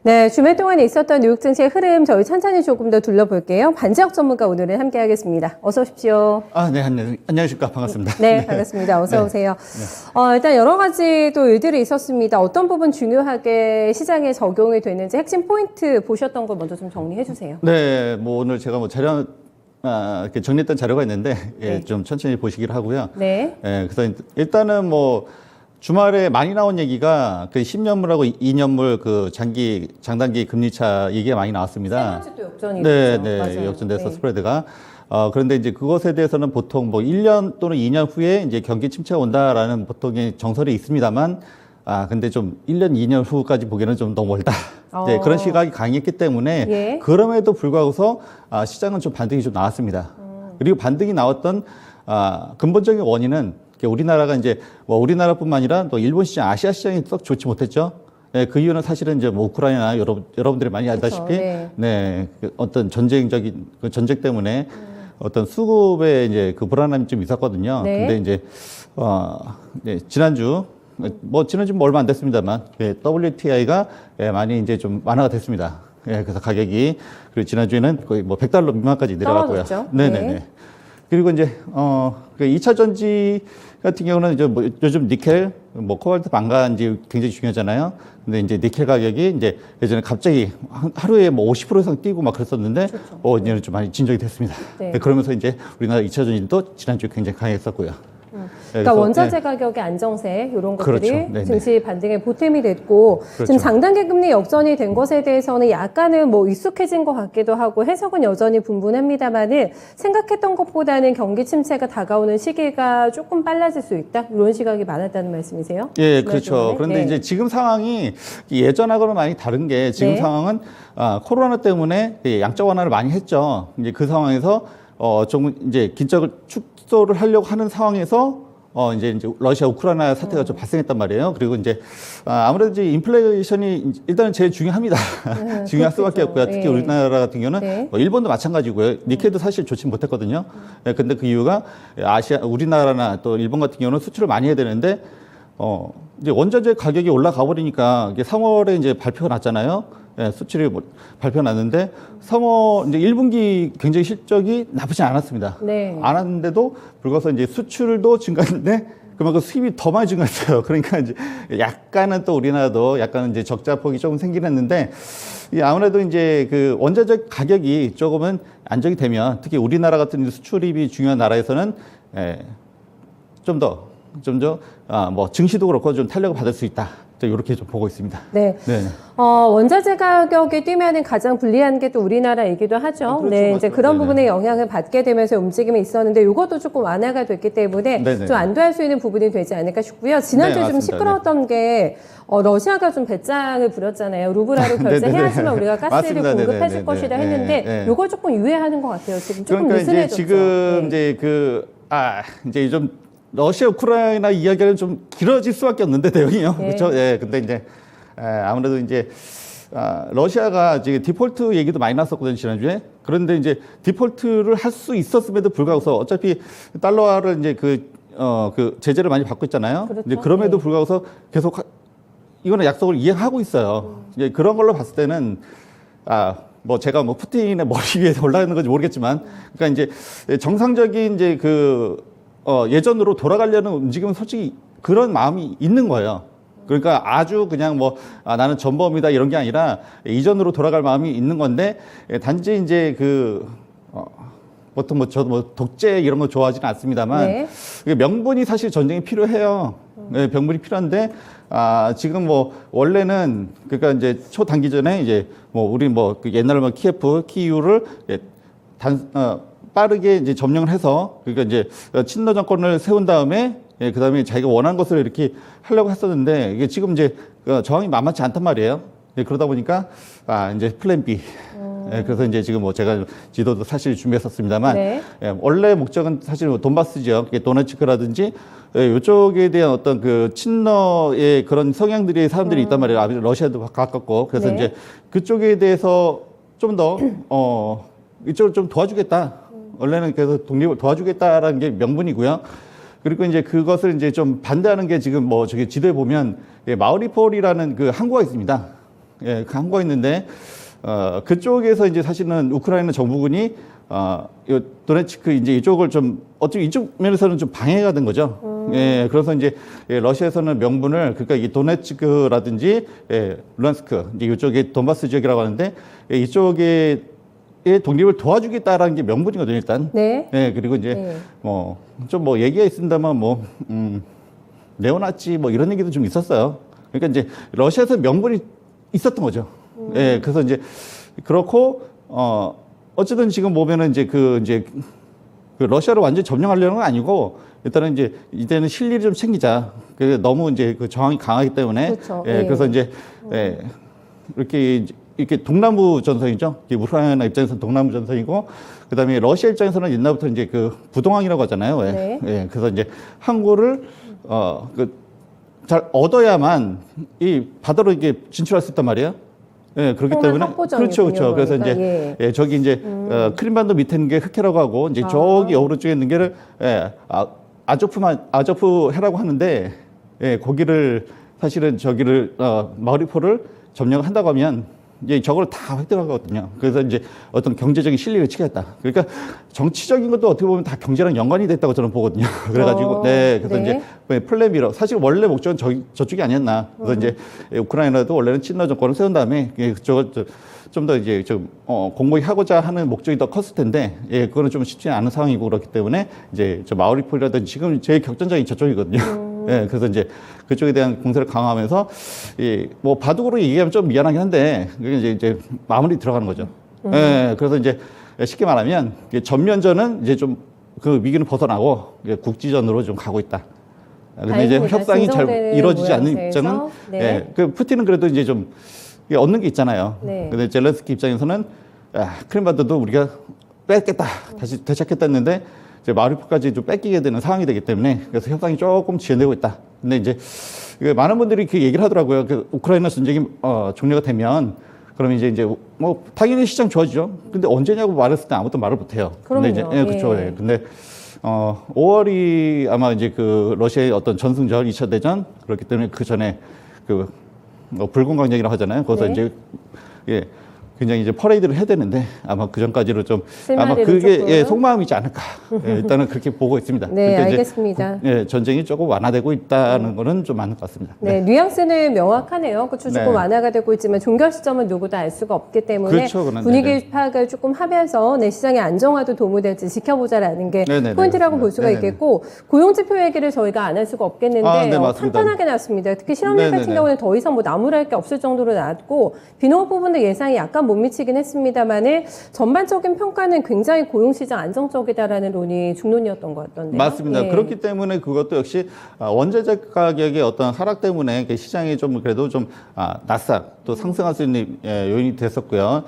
네, 주말 동안에 있었던 뉴욕 증시의 흐름 저희 천천히 조금 더 둘러볼게요. 반지혁 전문가 오늘은 함께하겠습니다. 어서 오십시오. 네, 안녕하십니까. 반갑습니다. 네, 반갑습니다. 어서 오세요. 일단 여러 가지 또 일들이 있었습니다. 어떤 부분 중요하게 시장에 적용이 됐는지 핵심 포인트 보셨던 걸 먼저 좀 정리해 주세요. 네, 뭐 오늘 제가 뭐 자료 이렇게 정리했던 자료가 있는데 네. 좀 천천히 보시기를 하고요. 네. 그래서 일단은 뭐 주말에 많이 나온 얘기가 그 10년물하고 2년물 그 장단기 금리차 얘기가 많이 나왔습니다. 세 번째 또 역전이 네, 됐죠. 네, 맞아요. 역전돼서 네. 스프레드가. 그런데 이제 그것에 대해서는 보통 뭐 1년 또는 2년 후에 이제 경기 침체가 온다라는 보통의 정설이 있습니다만, 근데 좀 1년, 2년 후까지 보기에는 좀 너무 멀다. 네, 그런 시각이 강했기 때문에, 예. 그럼에도 불구하고서 시장은 좀 반등이 좀 나왔습니다. 그리고 반등이 나왔던 근본적인 원인은 우리나라가 이제 뭐 우리나라뿐만 아니라 또 일본 시장, 아시아 시장이 썩 좋지 못했죠. 네, 그 이유는 사실은 이제 뭐 우크라이나 여러분들이 많이 알다시피, 그렇죠, 네. 그 어떤 전쟁적인 그 전쟁 때문에 어떤 수급에 이제 그 불안함이 좀 있었거든요. 네. 근데 이제 지난주 뭐 얼마 안 됐습니다만, WTI가 많이 이제 좀 완화가 됐습니다. 그래서 가격이 그리고 지난주에는 거의 뭐 $100 미만까지 내려갔고요. 떨어졌죠. 네네네. 네. 그리고 이제 그 2차 전지 같은 경우는 이제 뭐 요즘 니켈, 뭐 코발트, 망간이 굉장히 중요하잖아요. 근데 이제 니켈 가격이 이제 예전에 갑자기 하루에 뭐 50% 이상 뛰고 막 그랬었는데, 이제는 좀 많이 진정이 됐습니다. 네. 그러면서 이제 우리나라 2차 전지도 지난주에 굉장히 강했었고요. 그러니까 원자재 가격의 안정세 이런 것들이 그렇죠. 네네. 증시 반등의 보탬이 됐고 그렇죠. 지금 장단기 금리 역전이 된 것에 대해서는 약간은 뭐 익숙해진 것 같기도 하고 해석은 여전히 분분합니다만은 생각했던 것보다는 경기 침체가 다가오는 시기가 조금 빨라질 수 있다 이런 시각이 많았다는 말씀이세요? 예, 그렇죠. 그런데 네. 이제 지금 상황이 예전하고는 많이 다른 게 지금 네. 상황은 코로나 때문에 양적 완화를 많이 했죠. 이제 그 상황에서 조금 이제 긴장을 축소를 하려고 하는 상황에서 이제 러시아 우크라이나 사태가 좀 발생했단 말이에요. 그리고 이제 아무래도 이제 인플레이션이 일단은 제일 중요합니다. 중요할 수밖에 없고요. 특히 네. 우리나라 같은 경우는 네. 뭐 일본도 마찬가지고요. 니켈도 사실 좋지 못했거든요. 근데 그 이유가 우리나라나 또 일본 같은 경우는 수출을 많이 해야 되는데 이제 원자재 가격이 올라가 버리니까 이게 3월에 이제 발표가 났잖아요. 수출이 발표가 났는데 3월 이제 1분기 굉장히 실적이 나쁘지 않았습니다. 네. 않았는데도 불구해서 이제 수출도 증가했는데 그만큼 수입이 더 많이 증가했어요. 그러니까 이제 약간은 또 우리나라도 약간은 이제 적자폭이 조금 생긴 했는데 아무래도 이제 그 원자재 가격이 조금은 안정이 되면 특히 우리나라 같은 수출입이 중요한 나라에서는 좀 더 뭐 증시도 그렇고 좀 탄력을 받을 수 있다. 이렇게 좀 보고 있습니다. 네. 네. 원자재 가격이 뛰면은 가장 불리한 게 또 우리나라이기도 하죠. 그렇죠, 네, 맞죠. 이제 그런 네네. 부분에 영향을 받게 되면서 움직임이 있었는데 이것도 조금 완화가 됐기 때문에 네네. 좀 안도할 수 있는 부분이 되지 않을까 싶고요. 지난주에 네, 좀 맞습니다. 시끄러웠던 게 러시아가 좀 배짱을 부렸잖아요. 루블화로 결제해야지만 우리가 가스를 맞습니다. 공급해줄 네네네. 것이다 네, 했는데 네. 이걸 조금 유예하는 것 같아요. 지금 조금 그러니까 이제 느슨해졌죠. 지금 네. 이제 이제 좀 러시아 우크라이나 이야기는 좀 길어질 수밖에 없는데 대응이요. 네. 그렇죠? 근데 이제 아무래도 이제 러시아가 지금 디폴트 얘기도 많이 났었거든요, 지난주에. 그런데 이제 디폴트를 할 수 있었음에도 불구하고서 어차피 달러화를 이제 그 제재를 많이 받고 있잖아요. 그렇죠. 이제 그럼에도 네. 불구하고서 계속 이거는 약속을 이행하고 있어요. 이제 그런 걸로 봤을 때는 뭐 제가 뭐 푸틴의 머리 위에 올라가는 건지 모르겠지만, 그러니까 이제 정상적인 이제 예전으로 돌아가려는 움직임은 솔직히 그런 마음이 있는 거예요. 그러니까 아주 그냥 뭐 나는 전범이다 이런 게 아니라 이전으로 돌아갈 마음이 있는 건데 단지 이제 보통 저도 뭐 독재 이런 거 좋아하지는 않습니다만 네. 명분이 사실 전쟁이 필요해요. 명분이 필요한데 지금 뭐 원래는 그러니까 이제 초단기전에 이제 뭐 우리 뭐 옛날에 뭐 키이우를 빠르게 이제 점령을 해서 그러니까 이제 친러 정권을 세운 다음에 그 다음에 자기가 원하는 것을 이렇게 하려고 했었는데 이게 지금 이제 저항이 만만치 않단 말이에요. 그러다 보니까 이제 플랜 B. 그래서 이제 지금 뭐 제가 지도도 사실 준비했었습니다만 네. 원래 목적은 사실 돈바스 지역, 도네츠크라든지 이쪽에 대한 어떤 그 친러의 그런 성향들이 사람들이 있단 말이에요. 러시아도 가깝고 그래서 네. 이제 그쪽에 대해서 좀 더 이쪽을 좀 도와주겠다. 원래는 그래서 독립을 도와주겠다라는 게 명분이고요. 그리고 이제 그것을 이제 좀 반대하는 게 지금 뭐 저기 지도에 보면 마우리폴이라는 그 항구가 있습니다. 예, 한 거 있는데 그쪽에서 이제 사실은 우크라이나 정부군이 요 도네츠크 이제 이쪽을 좀 어떻게 이쪽 면에서는 좀 방해가 된 거죠. 예, 그래서 이제 러시아에서는 명분을 그러니까 이 도네츠크라든지 루안스크 이제 이쪽에 돈바스 지역이라고 하는데 이쪽에 독립을 도와주겠다라는 게 명분이거든요, 일단. 네. 예, 그리고 이제 좀 뭐 얘기가 있습니다만 네오나치 뭐 이런 얘기도 좀 있었어요. 그러니까 이제 러시아에서 명분이 있었던 거죠. 예, 그래서 이제 그렇고 어쨌든 지금 보면은 이제 그 러시아를 완전히 점령하려는 건 아니고 일단은 이제 이제는 실리를 좀 챙기자. 너무 이제 그 저항이 강하기 때문에. 그렇죠. 예, 그래서 이제 이렇게 동남부 전선이죠. 우크라이나 입장에서는 동남부 전선이고, 그 다음에 러시아 입장에서는 옛날부터 이제 그 부동항이라고 하잖아요. 예. 네. 예, 그래서 이제 항구를 잘 얻어야만 이 바다로 이게 진출할 수 있단 말이에요. 예, 그렇기 때문에 그렇죠, 그렇죠. 그래서 그러니까, 이제 저기 이제 크림반도 밑에 있는 게 흑해라고 하고 이제 저기 오른쪽에 있는 게를 아조프 해라고 하는데 거기를 사실은 저기를 마리우폴을 점령한다고 하면 이제 저걸 다 획득하거든요. 그래서 이제 어떤 경제적인 실리를 치겠다. 그러니까 정치적인 것도 어떻게 보면 다 경제랑 연관이 됐다고 저는 보거든요. 그래가지고 그래서 이제 플랜 B로 사실 원래 목적은 저쪽이 아니었나. 그래서 이제 우크라이나도 원래는 친러 정권을 세운 다음에 그쪽을 좀 더 이제 공고히 하고자 하는 목적이 더 컸을 텐데, 그거는 좀 쉽지 않은 상황이고 그렇기 때문에 이제 저 마리우폴이라든지 지금 제일 격전장이 저쪽이거든요. 그래서 이제 그쪽에 대한 공세를 강화하면서 뭐 바둑으로 얘기하면 좀 미안하긴 한데 그게 이제 마무리 들어가는 거죠. 그래서 이제 쉽게 말하면 전면전은 이제 좀 그 위기는 벗어나고 국지전으로 좀 가고 있다. 근데 이제 협상이 잘 이루어지지 않는 입장은 그 푸틴은 그래도 이제 좀 얻는 게 있잖아요. 근데 젤렌스키 입장에서는 크림반도도 우리가 뺏겠다, 다시 되찾겠다 했는데 이제 마리우폴까지 좀 뺏기게 되는 상황이 되기 때문에 그래서 협상이 조금 지연되고 있다. 근데 이제 많은 분들이 그 얘기를 하더라고요. 그 우크라이나 전쟁이 종료가 되면 그러면 이제 뭐 당연히 시장 좋아지죠. 근데 언제냐고 말했을 때 아무도 말을 못 해요. 근데 이제 그렇죠. 근데 5월이 아마 이제 그 러시아의 어떤 전승절 2차 대전 그렇기 때문에 그 전에 그 붉은 광장이라고 하잖아요. 거기서 이제 굉장히 이제 퍼레이드를 해야 되는데 아마 그 전까지로 좀 아마 그게 속마음이지 않을까. 일단은 그렇게 보고 있습니다. 네, 알겠습니다. 전쟁이 조금 완화되고 있다는 거는 좀 맞는 것 같습니다. 네, 뉘앙스는 명확하네요. 그렇죠. 조금 완화가 되고 있지만 종결 시점은 누구도 알 수가 없기 때문에 그렇죠, 분위기 파악을 조금 하면서 내 시장의 안정화도 도움이 될지 지켜보자라는 게 포인트라고 볼 수가 있겠고 고용지표 얘기를 저희가 안 할 수가 없겠는데 간단하게 나왔습니다. 특히 실업률 같은 경우는 더 이상 뭐 나무랄 게 없을 정도로 나왔고 비농업 부분도 예상이 약간 못 미치긴 했습니다만은 전반적인 평가는 굉장히 고용시장 안정적이다라는 논이 중론이었던 것 같던데요. 맞습니다. 그렇기 때문에 그것도 역시 원자재 가격의 어떤 하락 때문에 시장이 좀 그래도 좀 나싹 또 상승할 수 있는 요인이 됐었고요.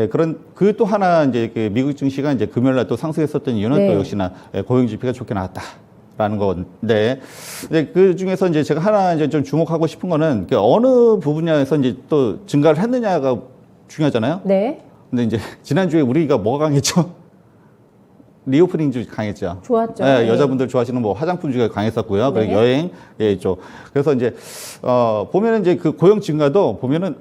그런 그 또 하나 이제 미국 증시가 이제 금요일날 또 상승했었던 이유는 또 역시나 고용 지표가 좋게 나왔다. 라는 건데, 그 중에서 이제 제가 하나 이제 좀 주목하고 싶은 거는 어느 부분에서 이제 또 증가를 했느냐가 중요하잖아요. 네. 근데 이제 지난주에 우리가 뭐가 강했죠? 리오프닝주 강했죠. 좋았죠. 여자분들 좋아하시는 뭐 화장품주가 강했었고요. 그리고 여행, 그래서 이제, 보면은 이제 그 고용 증가도 보면은,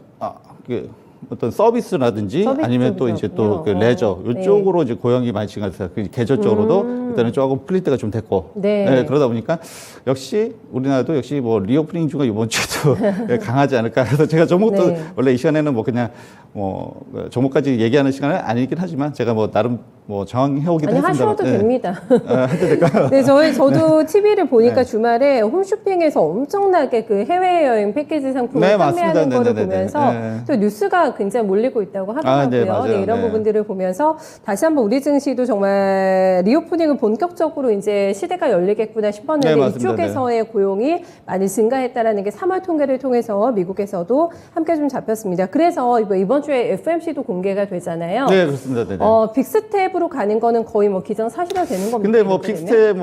어떤 서비스라든지 아니면 또 이제 또 그 레저 이쪽으로 이제 고용이 많이 증가했어요. 계절 쪽으로도 일단은 조금 풀릴 때가 좀 됐고 그러다 보니까 역시 우리나라도 역시 뭐 리오프닝주가 이번 주에도 강하지 않을까. 그래서 제가 종목도 원래 이 시간에는 뭐 그냥 뭐 종목까지 얘기하는 시간은 아니긴 하지만 제가 뭐 나름 뭐 정해오기도 했습니다. 하셔도 됩니다. 해도 될까요? 네, 저도 TV를 보니까 주말에 홈쇼핑에서 엄청나게 그 해외여행 패키지 상품을 판매하는 거를 보면서 또 뉴스가 굉장히 몰리고 있다고 하더라고요. 이런 부분들을 보면서 다시 한번 우리 증시도 정말 리오프닝을 본격적으로 이제 시대가 열리겠구나 싶었는데 이쪽에서의 고용이 많이 증가했다라는 게 3월 통계를 통해서 미국에서도 함께 좀 잡혔습니다. 그래서 이번 주에 FMC도 공개가 되잖아요. 네, 그렇습니다. 빅스텝으로 가는 거는 거의 뭐 기정사실화 되는 겁니다. 근데 뭐 빅스텝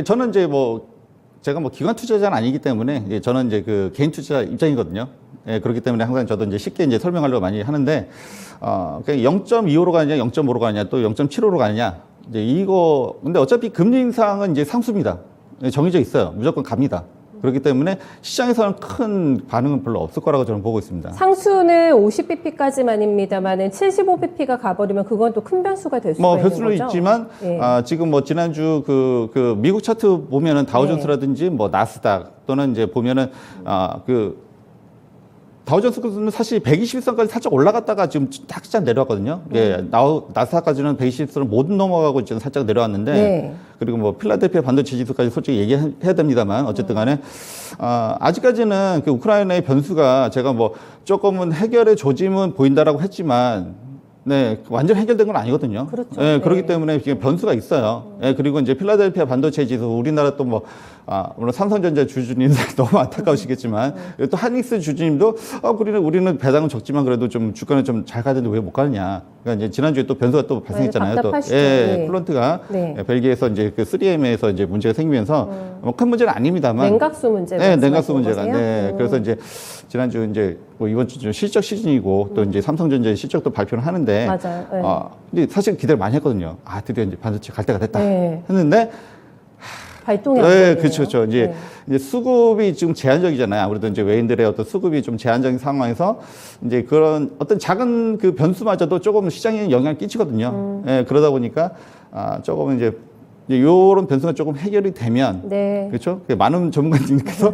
저는 이제 뭐 제가 뭐 기관 투자자는 아니기 때문에 저는 이제 그 개인 투자 입장이거든요. 그렇기 때문에 항상 저도 이제 쉽게 이제 설명하려고 많이 하는데 0.25로 가느냐, 0.5로 가느냐, 또 0.75로 가느냐. 이제 근데 어차피 금리 인상은 이제 상수입니다. 정해져 있어요. 무조건 갑니다. 그렇기 때문에 시장에서는 큰 반응은 별로 없을 거라고 저는 보고 있습니다. 상수는 50bp까지만입니다만은 75bp가 가버리면 그건 또 큰 변수가 될 수가 뭐 있는 변수는 거죠. 있지만 예. 지금 뭐 지난주 그 미국 차트 보면은 다우존스라든지 뭐 나스닥 또는 이제 보면은 그 다우존스는 사실 120선까지 살짝 올라갔다가 지금 살짝 내려왔거든요. 예, 나스닥까지는 120선을 못 넘어가고 지금 살짝 내려왔는데 네. 그리고 뭐 필라델피아 반도체 지수까지 솔직히 얘기해야 됩니다만 어쨌든 간에 아직까지는 그 우크라이나의 변수가 제가 뭐 조금은 해결의 조짐은 보인다라고 했지만 네, 완전 해결된 건 아니거든요. 그렇죠. 예, 그렇기 네. 때문에 지금 변수가 있어요. 예, 그리고 이제 필라델피아 반도체 지수, 우리나라 또 뭐, 물론 삼성전자 주주님 너무 안타까우시겠지만, 또 하닉스 주주님도, 우리는 배당은 적지만 그래도 좀 주가는 좀 잘 가는데 왜 못 가느냐. 그러니까 이제 지난주에 또 변수가 또 발생했잖아요. 또, 답답하시죠. 예, 네. 플런트가 네. 벨기에에서 이제 그 3M에서 이제 문제가 생기면서 뭐 큰 문제는 아닙니다만. 냉각수 문제. 네, 냉각수 문제가. 거세요? 네. 그래서 이제 지난주 이제 뭐 이번 주 실적 시즌이고 또 이제 삼성전자의 실적도 발표를 하는데 맞아요. 네. 근데 사실 기대를 많이 했거든요. 드디어 이제 반도체 갈 때가 됐다. 네. 했는데 발동이 안 네, 되네요. 그렇죠, 그렇죠. 이제, 네. 이제 수급이 지금 제한적이잖아요. 아무래도 이제 외인들의 어떤 수급이 좀 제한적인 상황에서 이제 그런 어떤 작은 그 변수마저도 조금 시장에 영향을 끼치거든요. 예, 그러다 보니까 조금 이제 요런 변수가 조금 해결이 되면 네. 그렇죠. 많은 전문가님께서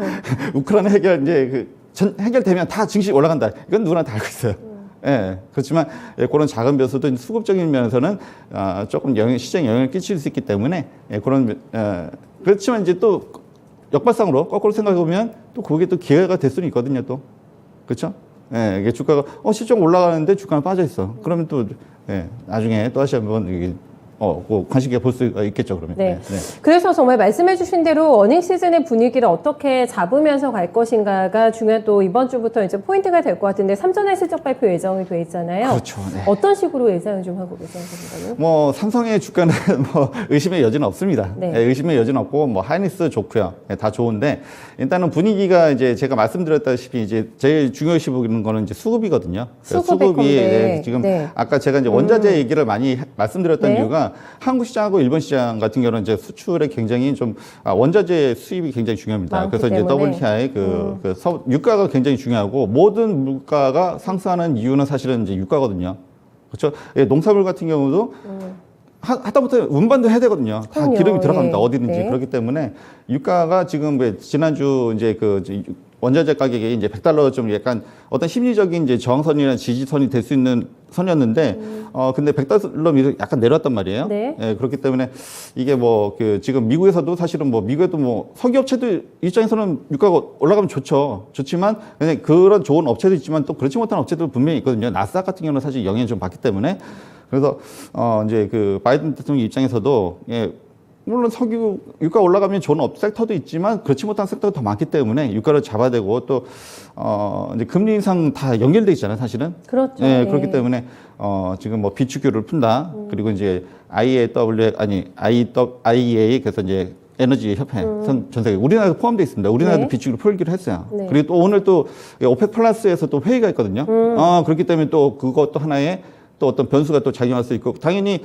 우크라이나 해결 이제 해결되면 다 증시 올라간다. 이건 누구나 다 알고 있어요. 예, 그렇지만 그런 작은 변수도 수급적인 면에서는 조금 시장에 영향을 끼칠 수 있기 때문에 그런 그렇지만 이제 또 역발상으로 거꾸로 생각해 보면 또 그게 또 기회가 될 수는 있거든요. 또 그렇죠. 예, 이게 주가가 시장 올라가는데 주가는 빠져 있어. 그러면 또 나중에 또 다시 한번 이게 그 관심 있게 볼 수 있겠죠, 그러면. 네. 그래서 정말 말씀해주신 대로 어닝 시즌의 분위기를 어떻게 잡으면서 갈 것인가가 중요한 또 이번 주부터 이제 포인트가 될 것 같은데 삼전의 실적 발표 예정이 돼 있잖아요. 그렇죠. 네. 어떤 식으로 예상을 좀 하고 계세요, 뭐 삼성의 주가는 뭐 의심의 여지는 없습니다. 네. 의심의 여지는 없고 뭐 하이닉스 좋고요. 다 좋은데 일단은 분위기가 이제 제가 말씀드렸다시피 이제 제일 중요시 보이는 거는 이제 수급이거든요. 수급이 지금 아까 제가 이제 원자재 얘기를 많이 말씀드렸던 이유가 한국 시장하고 일본 시장 같은 경우는 이제 수출에 굉장히 좀 원자재 수입이 굉장히 중요합니다. 그래서 이제 WTI 유가가 굉장히 중요하고 모든 물가가 상승하는 이유는 사실은 이제 유가거든요. 그렇죠? 농산물 같은 경우도 하다못해 운반도 해야 되거든요. 다 그럼요. 기름이 들어갑니다. 예. 어디든지. 네. 그렇기 때문에 유가가 지금 지난주 이제 원자재 가격이 이제 $100 좀 약간 어떤 심리적인 이제 저항선이나 지지선이 될 수 있는 선이었는데, 근데 $100 약간 내려왔단 말이에요. 네. 예, 그렇기 때문에 이게 지금 미국에서도 사실은 미국에도 석유업체들 입장에서는 유가가 올라가면 좋지만, 그냥 그런 좋은 업체도 있지만 또 그렇지 못한 업체도 분명히 있거든요. 나스닥 같은 경우는 사실 영향이 좀 받기 때문에. 그래서, 이제 바이든 대통령 입장에서도, 물론 석유 유가 올라가면 좋은 섹터도 있지만 그렇지 못한 섹터가 더 많기 때문에 유가를 잡아야 되고 또 이제 금리 인상 다 연결돼 있잖아요, 사실은. 그렇죠. 네, 그렇기 때문에 지금 비축유를 푼다. 그리고 이제 IEA 그래서 이제 에너지 협회 전 세계 우리나라도 포함되어 있습니다. 우리나라도 비축유를 풀기로 했어요. 네. 그리고 또 오늘 또 오펙 플러스에서 또 회의가 있거든요. 그렇기 때문에 또 그것도 하나의 또 어떤 변수가 또 작용할 수 있고 당연히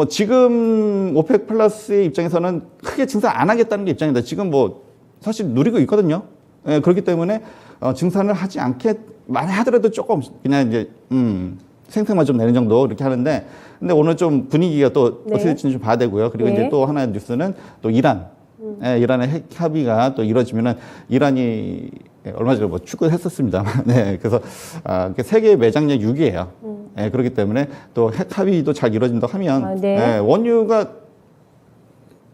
지금 오펙 플러스의 입장에서는 크게 증산 안 하겠다는 게 입장입니다. 지금 사실 누리고 있거든요. 예, 그렇기 때문에 증산을 하지 많이 하더라도 조금 그냥 이제 생색만 좀 내는 정도 이렇게 하는데 근데 오늘 좀 분위기가 또 어떻게 될지는 좀 봐야 되고요. 그리고 이제 또 하나의 뉴스는 또 이란. 이란의 핵 합의가 또 이루어지면은 이란이 얼마 전에 축구했었습니다. 네, 그래서 세계 매장량 6위예요. 네, 그렇기 때문에 또 핵 합의도 잘 이루어진다 하면 원유가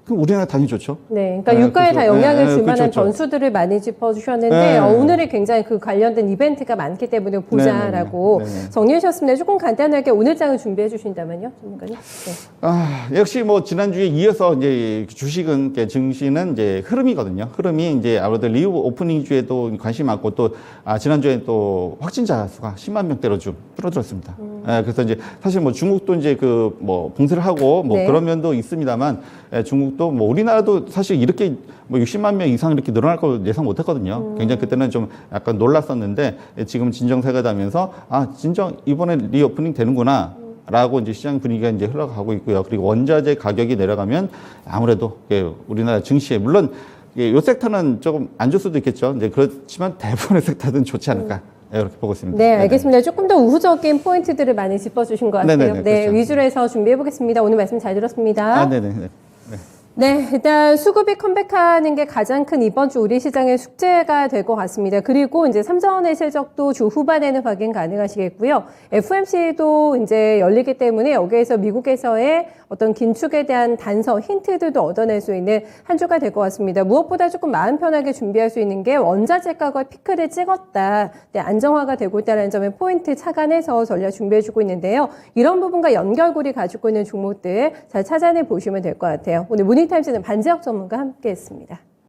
그럼 우리나라 당연히 좋죠. 네, 그러니까 유가에 다 영향을 줄 만한 그렇죠. 변수들을 많이 짚어주셨는데 오늘이 굉장히 그 관련된 이벤트가 많기 때문에 보자라고 정리해 주셨습니다. 조금 간단하게 오늘 장을 준비해 주신다면요, 전문가님. 네. 역시 지난주에 이어서 이제 주식은 증시는 이제 흐름이거든요. 흐름이 이제 아무래도 리우 오프닝 주에도 관심이 많고 또 지난주에 또 확진자 수가 10만 명대로 좀 줄어들었습니다. 그래서 이제 사실 중국도 이제 봉쇄를 하고 그런 면도 있습니다만 중국도 우리나라도 사실 이렇게 60만 명 이상 이렇게 늘어날 걸 예상 못 했거든요. 굉장히 그때는 좀 약간 놀랐었는데 지금 진정세가 되면서 진정 이번에 리오프닝 되는구나. 라고 이제 시장 분위기가 이제 흘러가고 있고요. 그리고 원자재 가격이 내려가면 아무래도 우리나라 증시에 물론 예, 요 섹터는 조금 안 좋을 수도 있겠죠. 이제 그렇지만 대부분의 섹터는 좋지 않을까. 예, 이렇게 보고 있습니다. 네, 네네. 알겠습니다. 조금 더 우호적인 포인트들을 많이 짚어주신 것 같아요. 네네네, 네, 그렇죠. 위주로 해서 준비해보겠습니다. 오늘 말씀 잘 들었습니다. 아, 네네. 네. 네, 일단 수급이 컴백하는 게 가장 큰 이번 주 우리 시장의 숙제가 될 것 같습니다. 그리고 이제 삼자원의 실적도 주 후반에는 확인 가능하시겠고요. FOMC도 이제 열리기 때문에 여기에서 미국에서의 어떤 긴축에 대한 단서, 힌트들도 얻어낼 수 있는 한 주가 될 것 같습니다. 무엇보다 조금 마음 편하게 준비할 수 있는 게 원자재 가격 피크를 찍었다. 네, 안정화가 되고 있다는 점에 포인트 착안해서 전략 준비해주고 있는데요. 이런 부분과 연결고리 가지고 있는 종목들 잘 찾아내 보시면 될 것 같아요. 오늘 모닝타임즈는 반지혁 전문가 함께했습니다.